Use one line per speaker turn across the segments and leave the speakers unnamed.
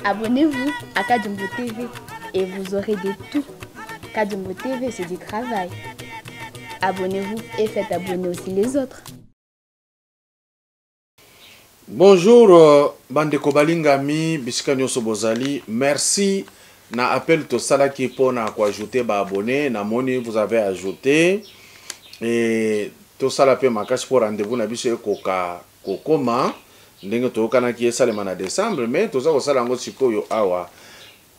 Abonnez-vous à Kadjumbo TV et vous aurez de tout. Kadjumbo TV, c'est du travail. Abonnez-vous et faites abonner aussi les autres.
Bonjour, Bandeko Balingami, Biskanyo Sobozali. Merci. Na appel to sala qui pour na ko ajouter ba abonné, na moni vous avez ajouté et to sala pe makash pour rendez-vous na biso koka kokoma ndenge to kana ki esalema na décembre mais to za ko sala ngo sikoyo awa.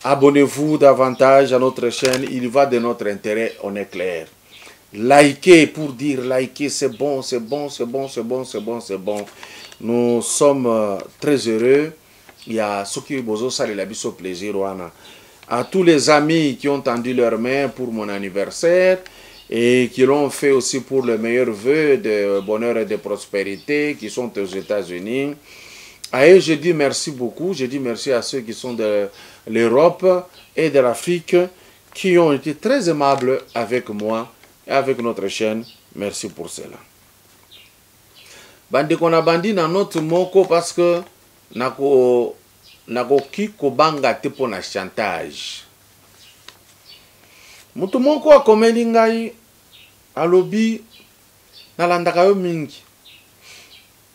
Abonnez-vous davantage à notre chaîne, il va de notre intérêt, on est clair. Likez pour dire likez, c'est bon, c'est bon, c'est bon, c'est bon, c'est bon, c'est bon. Nous sommes très heureux. Il y a ceux qui bozo sali la biso plaisir wana. À tous les amis qui ont tendu leurs mains pour mon anniversaire et qui l'ont fait aussi pour le meilleur vœu de bonheur et de prospérité qui sont aux États-Unis. À eux, je dis merci beaucoup. Je dis merci à ceux qui sont de l'Europe et de l'Afrique qui ont été très aimables avec moi et avec notre chaîne. Merci pour cela. Bandi kona bandi na notre moko parce que nakoki kobanga te po na chantage. Mutu moko akomeli ngai alobi nalandaka yo mingi.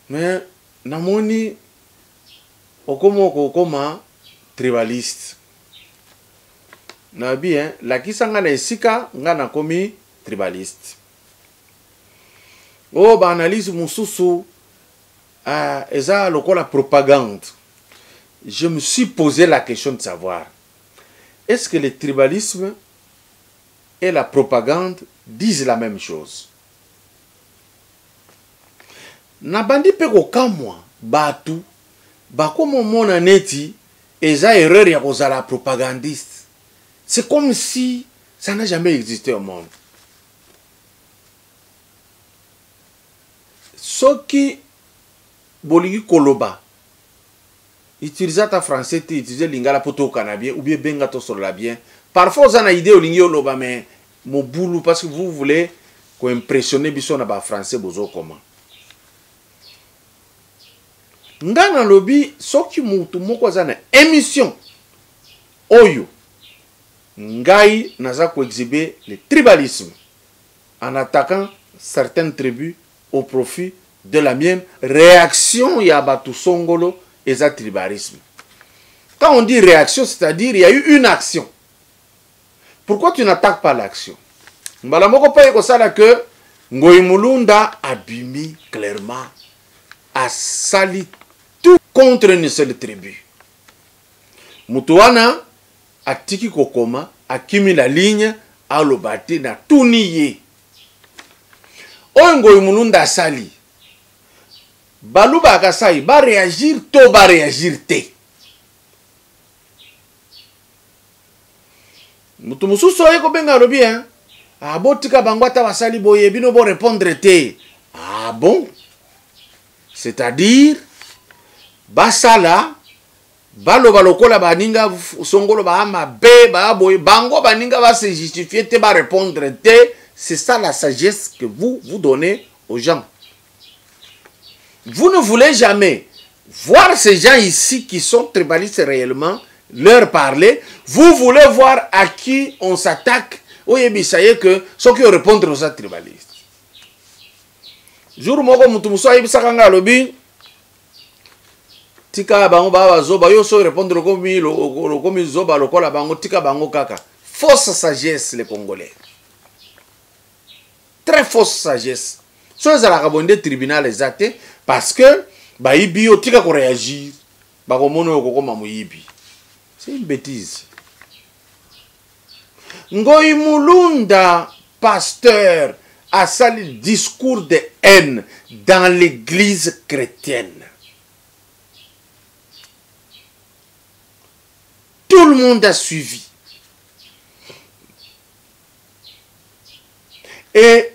Mais namoni okoma tribaliste. Na bien la kisanga na esika nga nakomi tribaliste. Oh ba analyse mususu eza lokola propagande. Je me suis posé la question de savoir, est-ce que le tribalisme et la propagande disent la même chose? Nabandi pe kokamwa batu bakomo mona neti eza erreur ya kozala propagandiste. C'est comme si ça n'a jamais existé au monde. Soki bolingi koloba utiliser ta français, utiliser lingala poto canabien ou bien benga to sur la bien. Parfois vous avez une idée au lingi loba mais mon boulot parce que vous voulez qu'on impressionner biso na ba français bozo comment. Ngana lobi soki mutu moko zana émission oyo ngai naza ko exhiber le tribalisme en attaquant certaines tribus au profit de la mienne réaction ya batu songolo et ça tribalisme. Quand on dit réaction, c'est-à-dire il y a eu une action. Pourquoi tu n'attaques pas l'action? Mbalamoko paye ko sala que Ngoyi Mulunda abimi clairement a sali tout contre une seule tribu. Mutuana a tiki kokoma a kimi la ligne a lobati na tuniye. Ngoyi Mulunda sali Baluba Akasai va réagir, to va réagir te. Mutumusu soye ko benga lobi hein. Ah bon tika bangwata wasali boye bino bo répondre te. Ah bon. C'est-à-dire basala baloba lokola baninga songolo ba ma be ba boye bango baninga va se justifier te ba répondre te. C'est ça la sagesse que vous donnez aux gens. Vous ne voulez jamais voir ces gens ici qui sont tribalistes réellement, leur parler. Vous voulez voir à qui on s'attaque. Oui, ça y est que ceux qui répondent aux tribalistes. Jour moko mutumuso ayibisa kanga lobi tika bango ba zoba yo so répondre komi zoba lokola bango tika bango kaka. Fausse sagesse les Congolais. Très fausse sagesse. Soit à la rabonde tribunal exact parce que ba ibi otika ko réagir ba ko mono ko koma muyibi. C'est une bêtise. Ngoyi Mulunda pasteur a sali discours de haine dans l'église chrétienne. Tout le monde a suivi. Et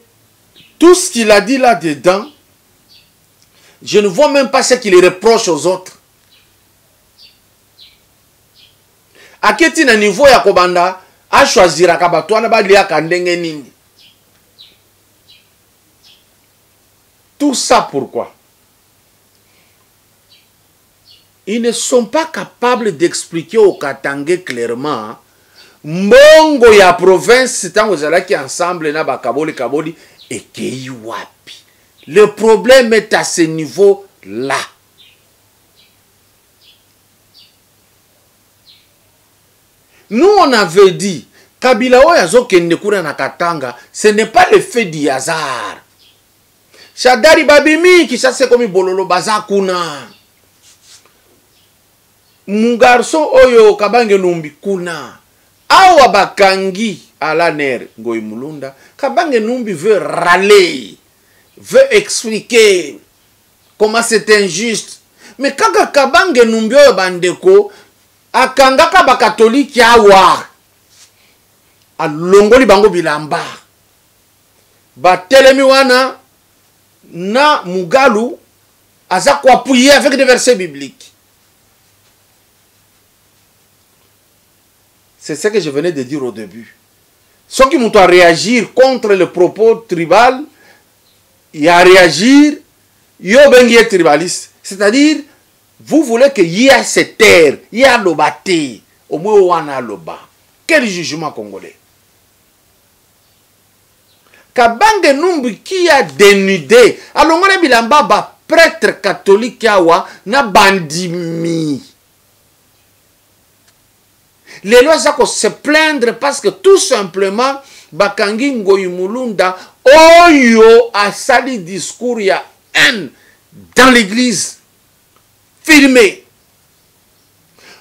tout ce qu'il a dit là-dedans, je ne vois même pas ce qu'il reproche aux autres. À quel niveau ya kobanda a choisir à kabatouana ba liya kandenge nini. Tout ça pourquoi? ils ne sont pas capables d'expliquer au Katangais clairement mbongo ya province tango zalaki ensemble na bakaboli kaboli ekei wapi. Le problème est à ce niveau là. Nous on avait dit Kabila oyazo kende kuna na Katanga, ce n'est pas le fait du hasard. Shadari babimi qui ça c'est comme bololo bazakuna. Mon garçon oyo Kabange Numbi kuna. Awa bakangi à la ner Ngoyi Mulunda. Kabange Numbi veut râler, veut expliquer comment c'est injuste. Mais quand Kabange Numbi oyo bandeko akangaka ba catholique awa alongoli bango bilamba ba telemi wana na mugalu aza ko appuyer avec des versets bibliques. C'est ce que je venais de dire au début. Ceux qui m'ont à réagir contre le propos tribal, il y a à réagir, yo bengi tribaliste. C'est-à-dire, vous voulez qu'il y ait cette terre, il y a l'obate, au moins wana loba. Quel jugement congolais? Kabange Numbi qui a dénudé, alors on a bilamba ba prêtre catholique yawa na bandimi. Les lois sont se plaindre parce que tout simplement Bakangi Ngoyi Mulunda oyo a sali discours ya haine dans l'église filmé.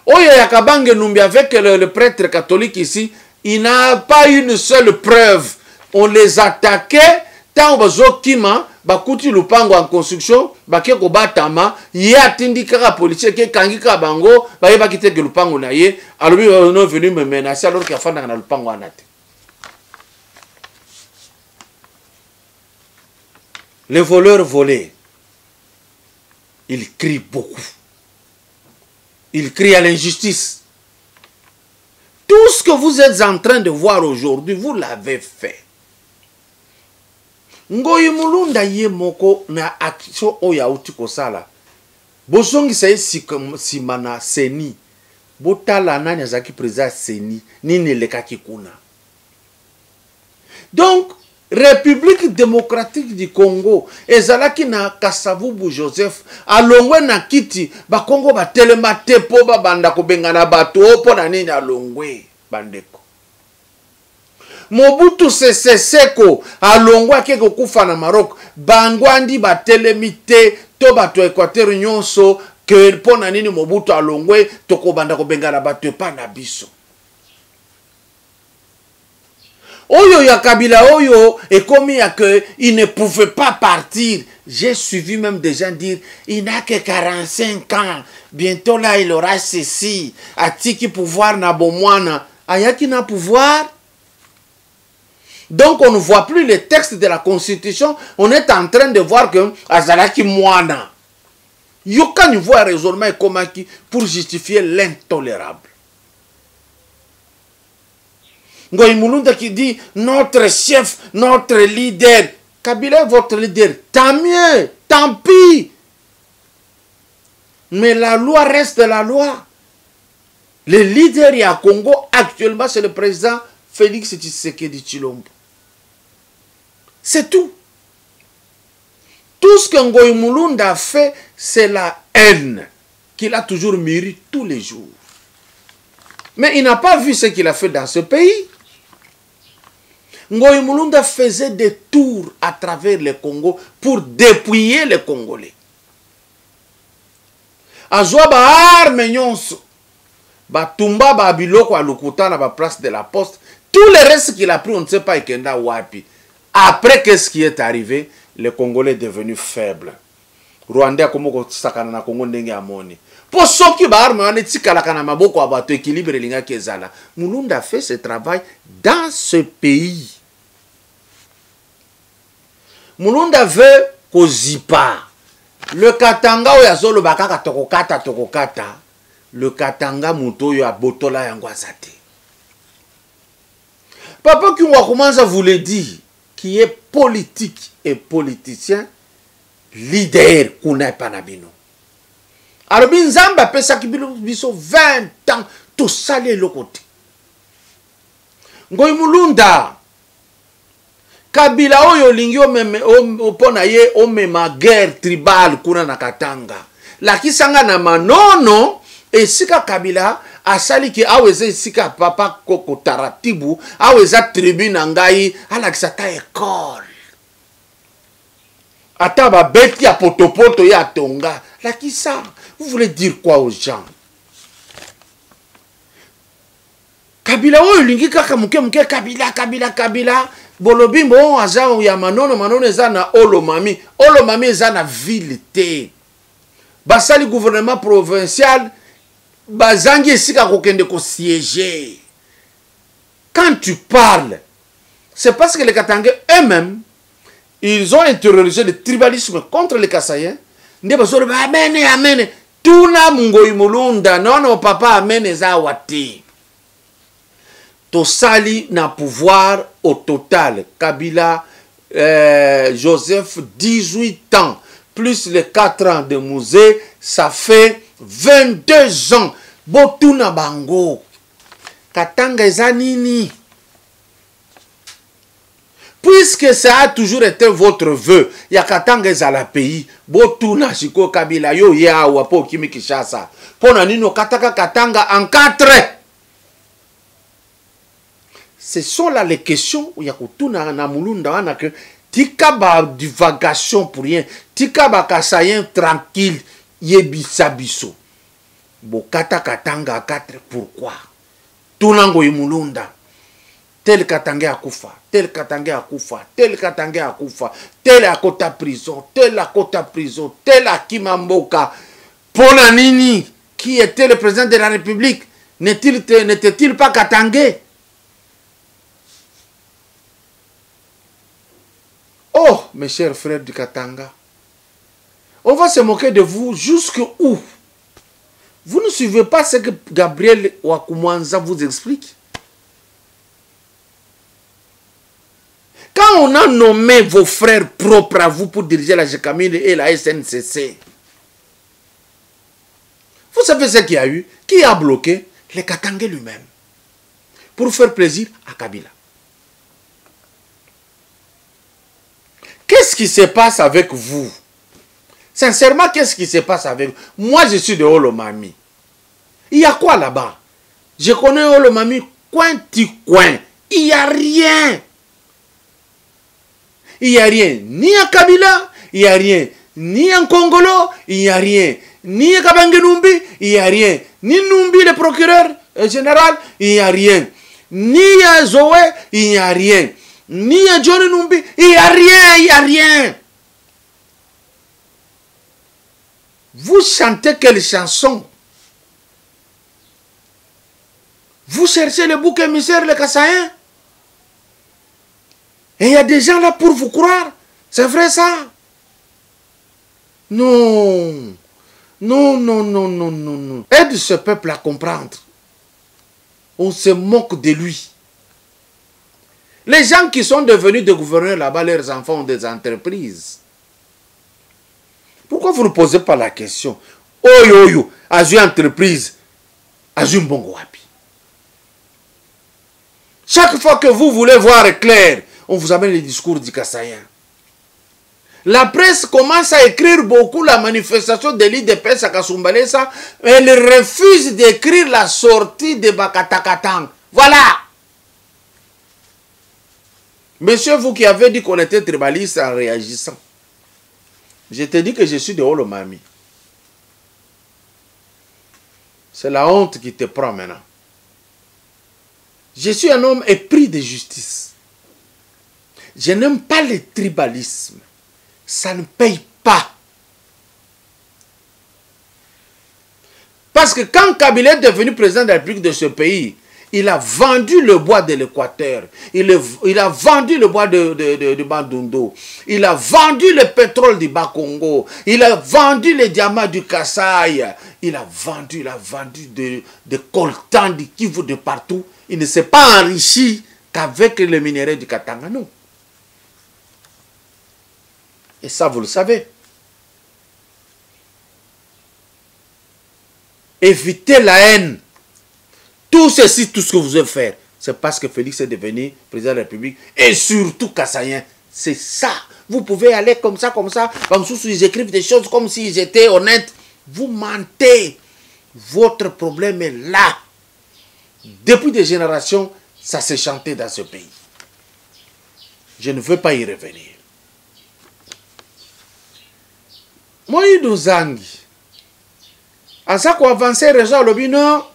Oyo ya Kabange Numbi avec le prêtre catholique ici, il n'a pas une seule preuve. On les attaquait tant bazo kima bakuti lupango en construction baké ko batama ye atindi kaka policier ke kangi ka bango baye bakite ke lupango na ye alobi on est venu me menacer alors qu'il a fanda na lupango anate. Les voleurs volés, ils crient beaucoup, ils crient à l'injustice. Tout ce que vous êtes en train de voir aujourd'hui, vous l'avez fait. Ngoyi Mulunda ye moko na action oya uti kosala. Bosongi saye simana seni. Botala nani azaki président seni. Nini lekaki kuna. Donc, République démocratique du Congo, ezalaki na Kasavubu Joseph, alongwe na kiti, ba Congo ba telema tepo ba banda kubengana bato, opo na nini alongwe, bandeko. Mobutu Sese Seko alongwa keko kufa na Maroc bangwandi batelemite to bato Equateur nyonso ke pona nini Mobutu alongwe toko banda ko bengala bato pa na biso. Oyo ya Kabila oyo ekomi ya que il ne pouvait pas partir. J'ai suivi même des gens dire il n'a que 45 ans, bientôt là il aura ceci, atiki pouvoir na bomwana, ayaki na pouvoir. Donc on ne voit plus les textes de la Constitution, on est en train de voir que Azalaki Mouana. Yoka niveau un raisonnement komaki pour justifier l'intolérable. Ngoyi Mulunda qui dit notre chef, notre leader. Kabila est votre leader. Tant mieux, tant pis. Mais la loi reste la loi. Le leader à Congo actuellement c'est le président Félix Tshisekedi Tshilombo. C'est tout. Tout ce que Ngoyi Mulunda a fait, c'est la haine qu'il a toujours mûri tous les jours. Mais il n'a pas vu ce qu'il a fait dans ce pays. Ngoyi Mulunda faisait des tours à travers le Congo pour dépouiller les Congolais. Azwa ba arme nyonso. Ba tumba ba biloko a lokuta na ba place de la poste. Tout le reste qu'il a pris, on ne sait pas ikenda wapi. Après, qu'est-ce qui est arrivé? Le Congolais est devenu faible. Rwanda komoko sakana na Congo ndenge amoni. Pour ceux qui ba arme ane tikalaka na maboko abato équilibre linga kezala. Mulunda fait ce travail dans ce pays. Mulunda veut kozipa. Le Katanga oyazolo bakaka tokokata. Le Katanga muto yo abotola yango azate. Papa Kyungwakumanza voulait dire qui est politique et politicien, leader kuna panabino. alobi nzambe apesaki biso 20 ans tosali eloko te. Ngoi Mulunda Kabila oyo lingi opona ye omema guerre tribal kuna na Katanga. Lakisanga na manono esika Kabila asali ki aweze esika papa koko taratibu aweza tribu na ngai alakisa ta école. Ata ba beti ya potopoto ya tonga. Lakisa, vous voulez dire quoi aux gens? Kabila oyo lingi kaka muke Kabila bolobimbo aza ya manono eza na Olomami eza na ville te. Basali gouvernement provincial bazangi esika kokende ko siéger. Quand tu parles, c'est parce que les Katangais eux-mêmes ils ont intériorisé le tribalisme contre les Kasaïens. Nde bazolo ba amene tuna Ngoi Mulunda non papa amene za wati. Tosali na pouvoir au total. Kabila, Joseph, 18 ans, plus les 4 ans de musée, ça fait 22 ans. Botuna bango. Katanga ezanini. Puisque ça a toujours été votre vœu, ya Katanga ezala pays, Botuna Chiko Kabila, yo ya wapo kimi Kishasa. Pona nino kataka Katanga en 4. Ce sont là les questions où il y a tout na Mulunda wana que tika ba divagation pour rien, tika ba kasayen tranquille yebisa biso. Bokata Katanga 4 pourquoi? Tunango Mulunda. Tel Katanga akufa, tel Katanga akufa, tel Katanga akufa, tel akota prison, tel akota prison, tel akimamboka. Pona nini qui était le président de la République n'était-il pas Katangais? Oh, mes chers frères du Katanga, on va se moquer de vous jusqu'où? Vous ne suivez pas ce que Gabriel Wakumwanza vous explique? Quand on a nommé vos frères propres à vous pour diriger la GECAMIL et la SNCC, vous savez ce qu'il y a eu? Qui a bloqué? Les Katangais lui-même. Pour faire plaisir à Kabila. Qu'est-ce qui se passe avec vous? Sincèrement, qu'est-ce qui se passe avec vous? Moi, je suis de Olomami. Il y a quoi là-bas? Je connais Olomami, coin. Il n'y a rien. Il n'y a rien. Ni à Kabila, il n'y a rien. Ni en Congolo, il n'y a rien. Ni à Kabangenumbi, il n'y a rien. Ni Numbi, le procureur général, il n'y a rien. Ni à Zoé, il n'y a rien. Ni à Johnny Numbi, il n'y a rien. Vous chantez quelle chanson? Vous cherchez le bouc émissaire, le Kassaïen? Et il y a des gens là pour vous croire. C'est vrai ça? Non. Aide ce peuple à comprendre. On se moque de lui. Les gens qui sont devenus des gouverneurs là-bas, leurs enfants ont des entreprises. Pourquoi vous ne posez pas la question? Oyo, à une entreprise, à une bongo wapi. Chaque fois que vous voulez voir clair, on vous amène les discours du Kassaïen. La presse commence à écrire beaucoup la manifestation de l'IDPS à Kasumbalesa. Elle refuse d'écrire la sortie de Bakatakatang. Voilà. Monsieur, vous qui avez dit qu'on était tribaliste en réagissant, je te dis que je suis de Olomami. C'est la honte qui te prend maintenant. Je suis un homme épris de justice. Je n'aime pas le tribalisme. Ça ne paye pas. Parce que quand Kabila est devenu président de la République de ce pays, il a vendu le bois de l'Équateur. Il a vendu le bois de Bandundu. Il a vendu le pétrole du Bas-Congo. Il a vendu les diamants du Kasaï. Il a vendu de coltan, du Kivu, de partout. Il ne s'est pas enrichi qu'avec le minerai du Katanga, non. Et ça, vous le savez. évitez la haine. Tout ceci, tout ce que vous devez faire, c'est parce que Félix est devenu président de la République et surtout Kassaïen. C'est ça. Vous pouvez aller comme ça, comme ça. Comme sous ils écrivent des choses comme s'ils étaient honnêtes. Vous mentez. Votre problème est là. Depuis des générations, ça s'est chanté dans ce pays. Je ne veux pas y revenir. Moi, il nous zangi. À ça qu'on avance, réseau lobino.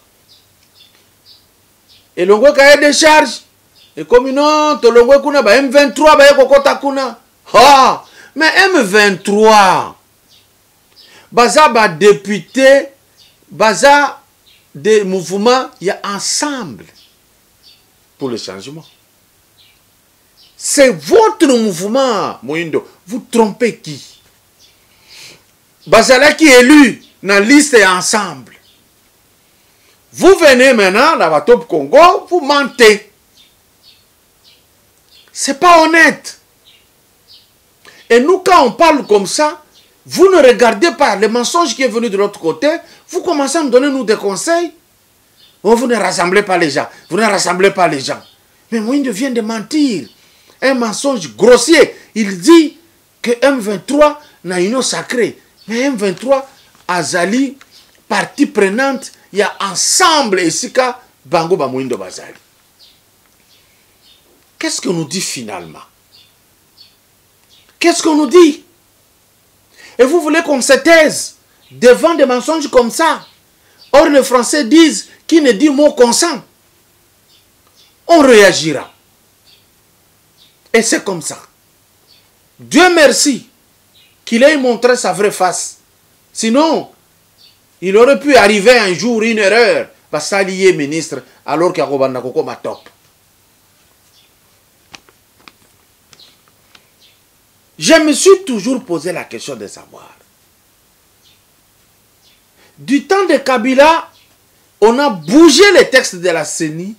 Et l'ongo cahier de charge. Et comme non, to l'ongo kuna ba M23 ba kokota kuna. Ah, mais M23. Baza ba député, baza des mouvements, il y a ensemble pour le changement. C'est votre mouvement, Moindo. Vous trompez qui? Bazala qui est élu dans la liste et ensemble. Vous venez maintenant dans la Top Congo, vous mentez. C'est pas honnête. Et nous, quand on parle comme ça, vous ne regardez pas le mensonge qui est venu de l'autre côté, vous commencez à me donner nous des conseils. Oh, vous ne rassemblez pas les gens. Vous ne rassemblez pas les gens. Mais Moïse vient de mentir. Un mensonge grossier. Il dit que M23 n'a une eau sacrée. Mais M23, Azali, partie prenante, il y a ensemble ici, Bango Bamoindo Bazali. Qu'est-ce qu'on nous dit finalement? Qu'est-ce qu'on nous dit? Et vous voulez qu'on se taise devant des mensonges comme ça? Or, les Français disent, qui ne dit mot consent, on réagira. Et c'est comme ça. Dieu merci qu'il ait montré sa vraie face. Sinon, il aurait pu arriver un jour une erreur. Parce qu'il est ministre alors qu'il y a Robanda Koko Matop. Je me suis toujours posé la question de savoir. Du temps de Kabila, on a bougé les textes de la CENI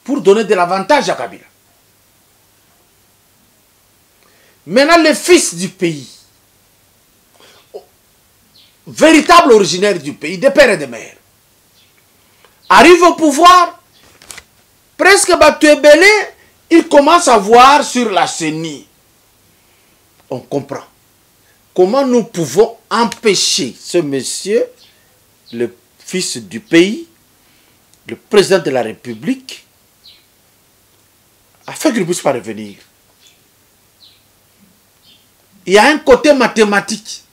pour donner de l'avantage à Kabila. Maintenant, les fils du pays, véritable originaire du pays, des pères et des mères, arrivent au pouvoir, presque Batuebele, ils commencent à voir sur la CENI. On comprend. Comment nous pouvons empêcher ce monsieur, le fils du pays, le président de la République, afin qu'il ne puisse pas revenir. Il y a un côté mathématique.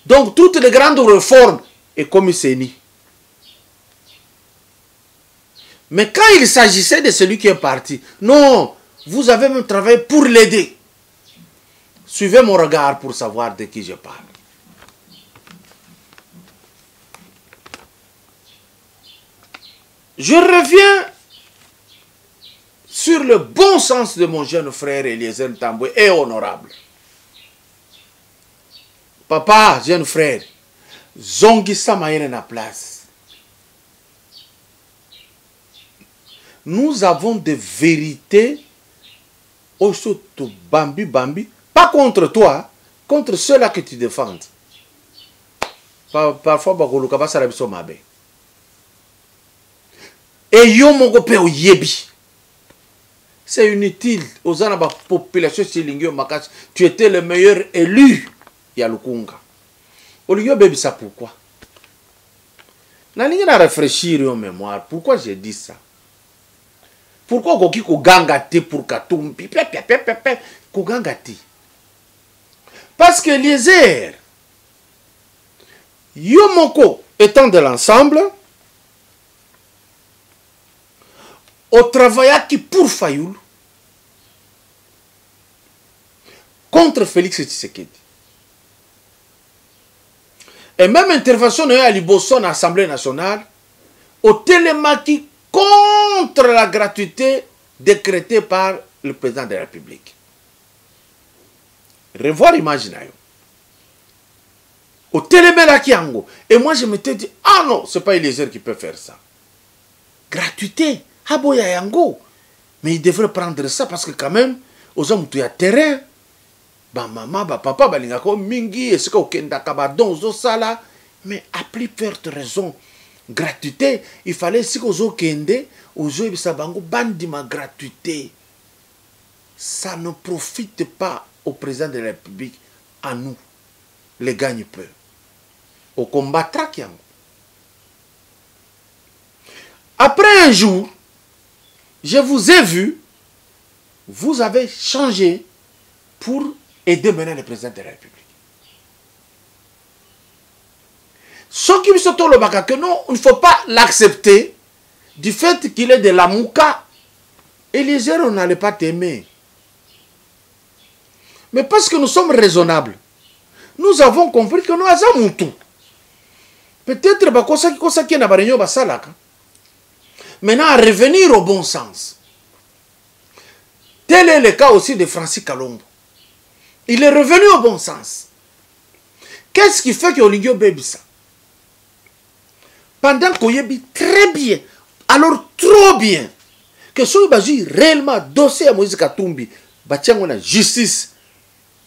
Donc, toutes les grandes réformes est comme CENI. Mais quand il s'agissait de celui qui est parti, non, vous avez même travaillé pour l'aider. Suivez mon regard pour savoir de qui je parle. Je reviens sur le bon sens de mon jeune frère Eliezer Tambwe et honorable. Papa, jeune frère, Zongisa Maïne na place. Nous avons des vérités au soto bambi bambi. Pas contre toi, contre ceux-là que tu défends. Parfois, et yo mongo pe oyebi. C'est inutile. Aux ans la population silingio makas, tu étais le meilleur élu. Yalukunga. Olio baby ça pourquoi? Na ligne à réfléchir en mémoire. Pourquoi j'ai dit ça? Pourquoi koki ko gangate pour katumbi? Ko gangate. Parce que Eliezer, Yomoko étant de l'ensemble, au travail qui pour Fayoul contre Félix Tshisekedi. Et même intervention à Liboson à l'Assemblée nationale, au télémaki contre la gratuité décrétée par le président de la République. Revoir l'image. Au télémaki Ango. Et moi je m'étais dit, ah non, ce n'est pas Eliezer qui peut faire ça. Gratuité. Haboya Yango. Mais il devrait prendre ça parce que quand même, aux hommes, il y a terrain. Ba maman, ba papa, ba lingako mingi, et ce qu'on kenda kabadon, zo sala, Mais à plus forte raison, gratuité, il fallait si qu'on kende, aujourd'hui sabango bandi ma gratuité. Ça ne profite pas au président de la République, à nous, les gagne-peu. Au combattra qui en. Après un jour, je vous ai vu, vous avez changé pour aider maintenant le président de la République. Ce qui me sautent le bac que non, il ne faut pas l'accepter du fait qu'il est de la mouka. Et les gens, on n'allait pas t'aimer. Mais parce que nous sommes raisonnables, nous avons compris que nous avons tout. Peut-être que nous avons tout. Maintenant, à revenir au bon sens. Tel est le cas aussi de Francis Kalombo. Il est revenu au bon sens. Qu'est-ce qui fait que Oligio baby ça? Pendant qu'on y est très bien, alors trop bien, que ce qui est réellement dossier à Moïse Katumbi, on a justice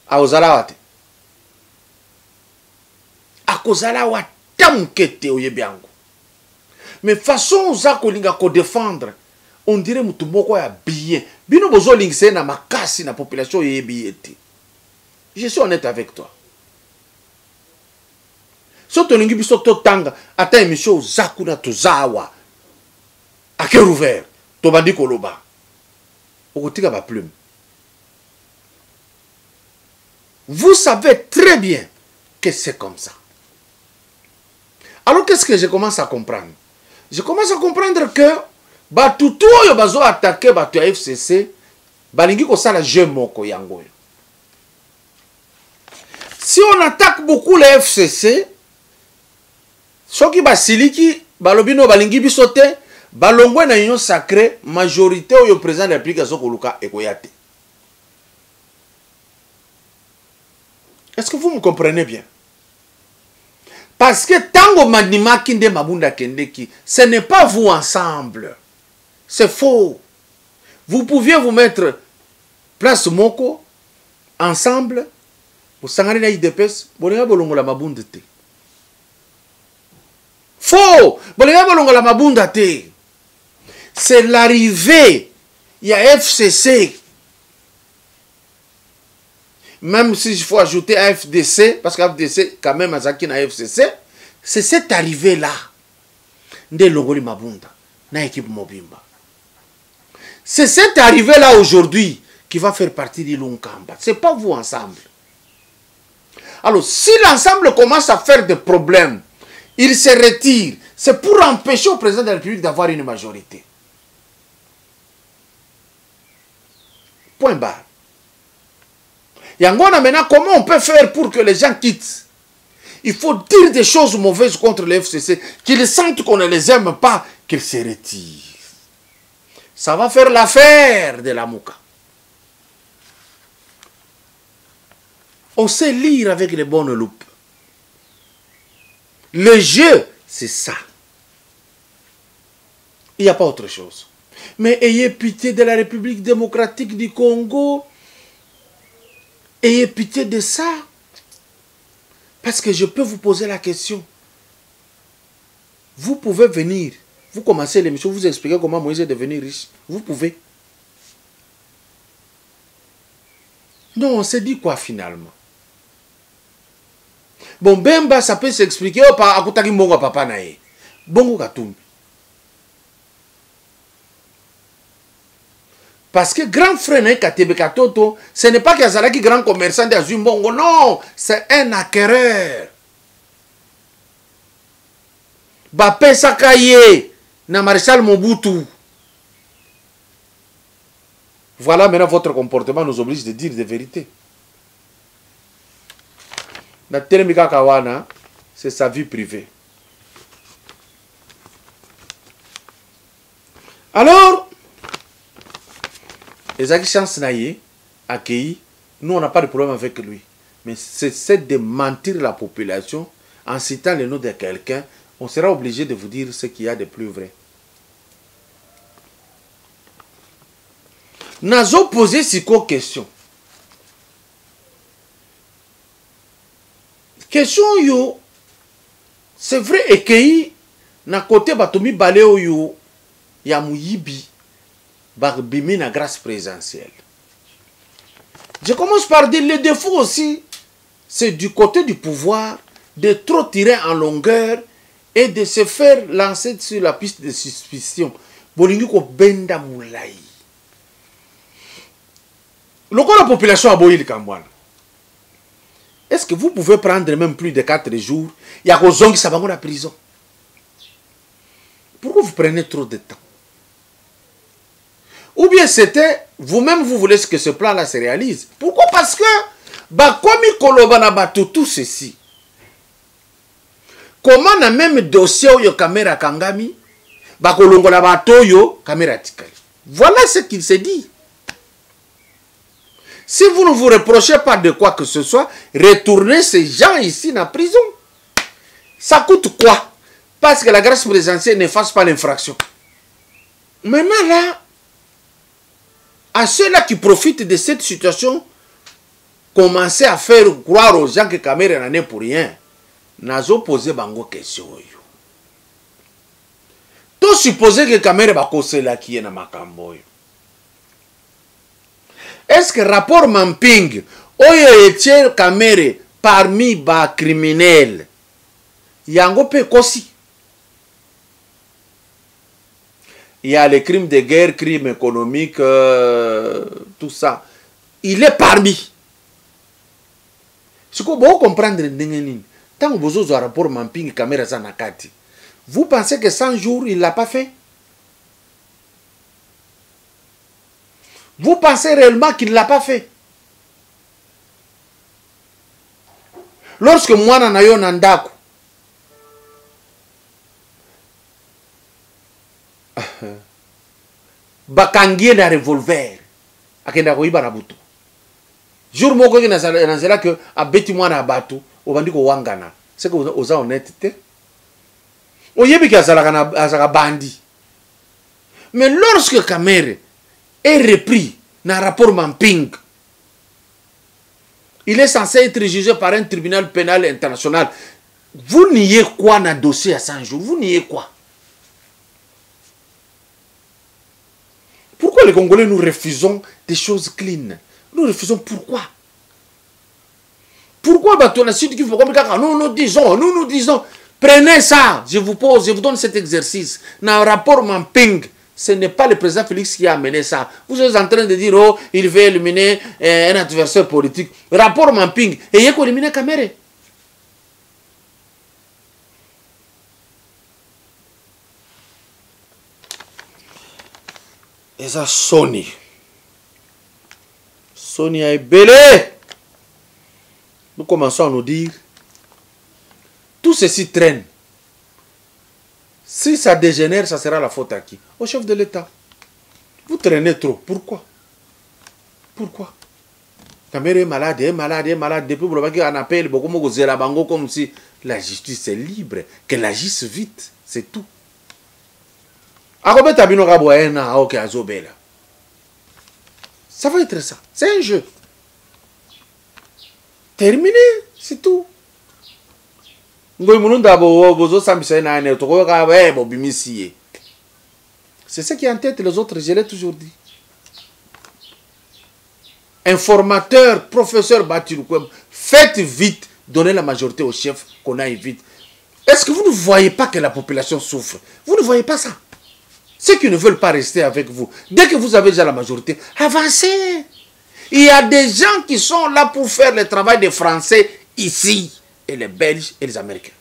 à Ozalawate. À Kozalawate, tamkete oyebiango. Mais façon za kolinga ko défendre, on dirait mutu moko ya bien. Bino bozo lingse na makasi na population yebieti. Je suis honnête avec toi. Soto lingi biso to tanga ata émission zakuna tozawa. A cœur ouvert, to bandi koloba. Okotika ba plume. Vous savez très bien que c'est comme ça. Alors qu'est-ce que je commence à comprendre? Je commence à comprendre que batutu oyo bazo attaquer batu ya FCC balingi ko sala jeu moko yango. Si on attaque beaucoup les FCC, ceux qui basiliki balobino balingi bisote balongwe na union sacrée majorité oyo président de la République azokoluka ekoyate. Est-ce que vous me comprenez bien? Parce que tango mandima kinde mabunda kendeki, ce n'est pas vous ensemble. C'est faux. Vous pouviez vous mettre place moko ensemble. Vous sangane na IDPS, bolenga bolongo la mabunda te. Faux. Bolenga bolongo la mabunda te. C'est l'arrivée. Il y a FCC. Même si il faut ajouter un FDC, parce qu'FDC, quand même, Azaki na FCC, c'est cette arrivée-là. Nde Longoli Mabunda, na équipe Mobimba. C'est cette arrivée-là aujourd'hui qui va faire partie de l'Unkamba. Ce n'est pas vous ensemble. Alors, si l'ensemble commence à faire des problèmes, il se retire. C'est pour empêcher au président de la République d'avoir une majorité. Point barre. Yangona maintenant, comment on peut faire pour que les gens quittent? Il faut dire des choses mauvaises contre le FCC, qu'ils sentent qu'on ne les aime pas, qu'ils se retirent. Ça va faire l'affaire de la Mouka. On sait lire avec les bonnes loupes. Le jeu, c'est ça. Il n'y a pas autre chose. Mais ayez pitié de la République démocratique du Congo. Ayez pitié de ça. Parce que je peux vous poser la question. Vous pouvez venir. Vous commencez l'émission, vous expliquez comment Moïse est devenu riche. Vous pouvez. Non, on s'est dit quoi finalement? Bon, Bemba, ça peut s'expliquer. Oh, par Akutaki Mbongo Papa Nae. Bongo Katumbi. Parce que grand frère n'est Katebe Katoto, ce n'est pas Kazalaki grand commerçant de Mbongo, non, c'est un acquéreur. Bapé Sakaye, na Maréchal Mobutu. Voilà maintenant votre comportement nous oblige de dire des vérités. Na Telemika Kawana, c'est sa vie privée. Alors, Ezaki Chance Naye, accueilli, nous on n'a pas de problème avec lui. Mais c'est de mentir la population en citant le nom de quelqu'un, on sera obligé de vous dire ce qu'il y a de plus vrai. Nazo posé siko question. Question yo, c'est vrai ekei na côté batomi balé oyo ya muyibi barbimi na grâce présidentielle. Je commence par dire le défaut aussi, c'est du côté du pouvoir de trop tirer en longueur et de se faire lancer sur la piste de suspicion. Bolingi ko benda moulai. Lorsque la population a boyi le Kambouana, est-ce que vous pouvez prendre même plus de 4 jours? Il y a des gens qui savent la prison. Pourquoi vous prenez trop de temps? Ou bien c'était, vous-même vous voulez que ce plan-là se réalise. Pourquoi? Parce que, comme Kolobana tout ceci, comment na même dossier yo caméra kangami, bakolongola batoyo caméra tikali. Voilà ce qu'il s'est dit. Si vous ne vous reprochez pas de quoi que ce soit, retournez ces gens ici dans la prison. Ça coûte quoi? Parce que la grâce présidentielle n'efface pas l'infraction. Maintenant là, à ceux-là qui profitent de cette situation, commencez à faire croire aux gens que Kamere n'en est pour rien. Nazo posé bango question. Tout supposer que Kamere va causer là qui est dans Makambo. Est-ce que rapport Mamping, oyo etie Kamere parmi ba criminels, yango pe kosi? Il y a les crimes de guerre, crimes économiques, tout ça. Il est parmi. Ce que vous comprenez, tant que vous avez un rapport Mamping Kamere Zanakati, vous pensez que 100 jours, il ne l'a pas fait? Vous pensez réellement qu'il ne l'a pas fait? Lorsque moi, Nanayo Nandaku, bakangie na revolver, akenda koiba na butu. Jour moko ki nazela que abeti mwana abatu, obandi ko wangana. C'est que oza honnêteté. Oyebi ki azalaka bandi. Mais lorsque Kamere est repris dans le rapport Mamping, il est censé être jugé par un tribunal pénal international. Vous niez quoi dans le dossier à 100 jours? Vous niez quoi? Pourquoi les Congolais nous refusons des choses clean? Nous refusons pourquoi? Pourquoi nous disons, prenez ça, je vous pose, je vous donne cet exercice. Dans le rapport Mamping, ce n'est pas le président Félix qui a amené ça. Vous êtes en train de dire, oh, il veut éliminer un adversaire politique. Rapport Mamping, et il faut éliminer Kamere. Et ça, Sony a belé. Nous commençons à nous dire, tout ceci traîne. Si ça dégénère, ça sera la faute à qui? Au chef de l'État. Vous traînez trop. Pourquoi? Pourquoi? Kamere est malade, est malade, est malade. Depuis qu'on appelle beaucoup de bango comme si la justice est libre, qu'elle agisse vite. C'est tout. Ça va être ça. C'est un jeu. Terminé. C'est tout. C'est ce qui est en tête les autres, je l'ai toujours dit. Informateur, professeur Batiloukwem, faites vite, donnez la majorité au chef, qu'on aille vite. Est-ce que vous ne voyez pas que la population souffre? Vous ne voyez pas ça? Ceux qui ne veulent pas rester avec vous, dès que vous avez déjà la majorité, avancez. Il y a des gens qui sont là pour faire le travail des Français ici, et les Belges et les Américains.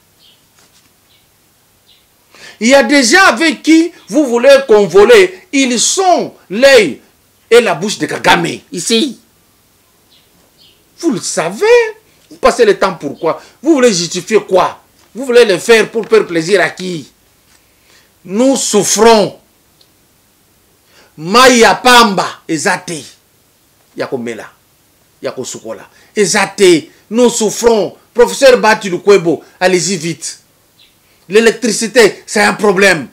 Il y a des gens avec qui vous voulez convoler. Ils sont l'œil et la bouche de Kagame, ici. Vous le savez. Vous passez le temps pourquoi? Vous voulez justifier quoi? Vous voulez le faire pour faire plaisir à qui? Nous souffrons. Maya Pamba, ezate. Yakomela. Yakosukola. Ezate. Nous souffrons. Professeur Batiloukwebo, allez-y vite. L'électricité, c'est un problème.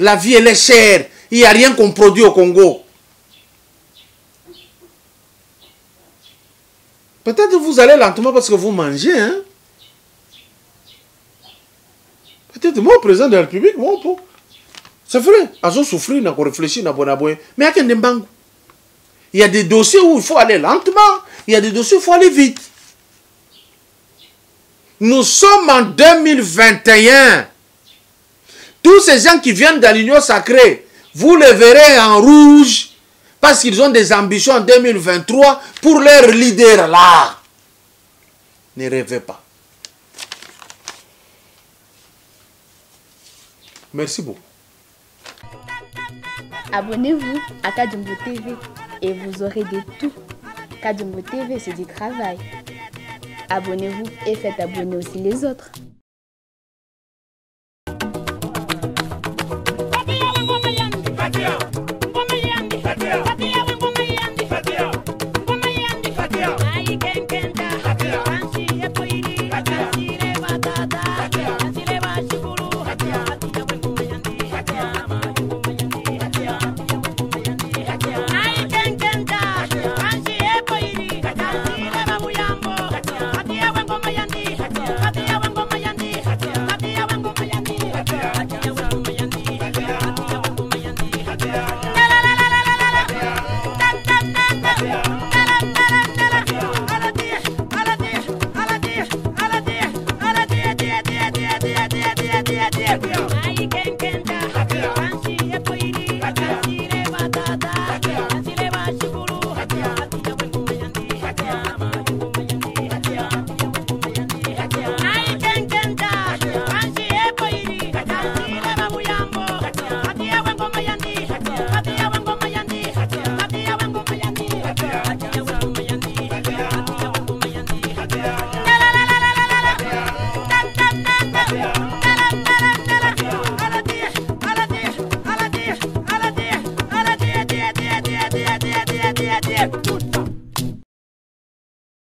La vie, elle est chère. Il n'y a rien qu'on produit au Congo. Peut-être vous allez lentement parce que vous mangez. Hein? fait, moi, président de la République, moi, c'est vrai, ils ont souffert, ils ont réfléchi, ils ont réfléchi. Mais il y a des dossiers où il faut aller lentement, il y a des dossiers où il faut aller vite. Nous sommes en 2021. Tous ces gens qui viennent de l'Union sacrée, vous les verrez en rouge parce qu'ils ont des ambitions en 2023 pour leur leader là. Ne rêvez pas. Merci beaucoup.
Abonnez-vous à Kadjumbo TV et vous aurez de tout. Kadjumbo TV, c'est du travail. Abonnez-vous et faites abonner aussi les autres.